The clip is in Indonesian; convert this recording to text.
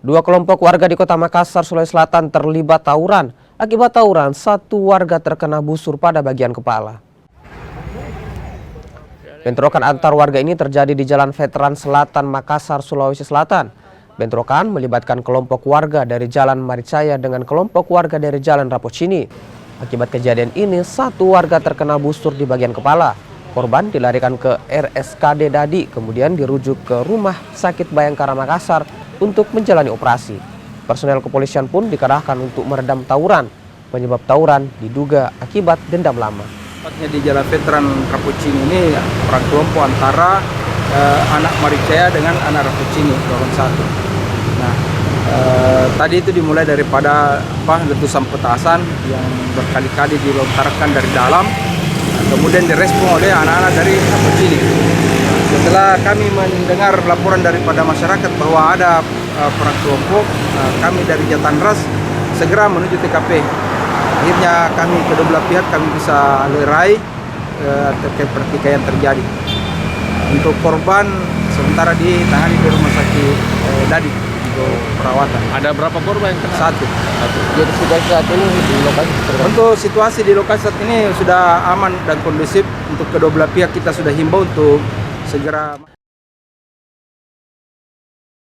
Dua kelompok warga di Kota Makassar, Sulawesi Selatan terlibat tawuran. Akibat tawuran, satu warga terkena busur pada bagian kepala. Bentrokan antar warga ini terjadi di Jalan Veteran Selatan, Makassar, Sulawesi Selatan. Bentrokan melibatkan kelompok warga dari Jalan Maricaya dengan kelompok warga dari Jalan Rapocini. Akibat kejadian ini, satu warga terkena busur di bagian kepala. Korban dilarikan ke RSKD Dadi, kemudian dirujuk ke Rumah Sakit Bayangkara Makassar untuk menjalani operasi. Personel kepolisian pun dikerahkan untuk meredam tawuran. Penyebab tawuran diduga akibat dendam lama. Tepatnya di Jalan Veteran Rapocini ini perang kelompok antara anak Maricaya dengan anak Rapocini, golongan satu. Nah, tadi itu dimulai daripada letusan petasan yang berkali-kali dilontarkan dari dalam, kemudian direspon oleh anak-anak dari Rapocini. Setelah kami mendengar laporan daripada masyarakat bahwa ada perang kelompok, kami dari Jatanras segera menuju TKP. Akhirnya kami kedua belah pihak kami bisa lerai terkait pertikaian terjadi. Untuk korban sementara ditangani di Rumah Sakit Dadi untuk perawatan. Ada berapa korban yang kena? Satu. Jadi situasi saat ini di lokasi Untuk situasi di lokasi saat ini sudah aman dan kondusif. Untuk kedua belah pihak kita sudah himbau untuk segera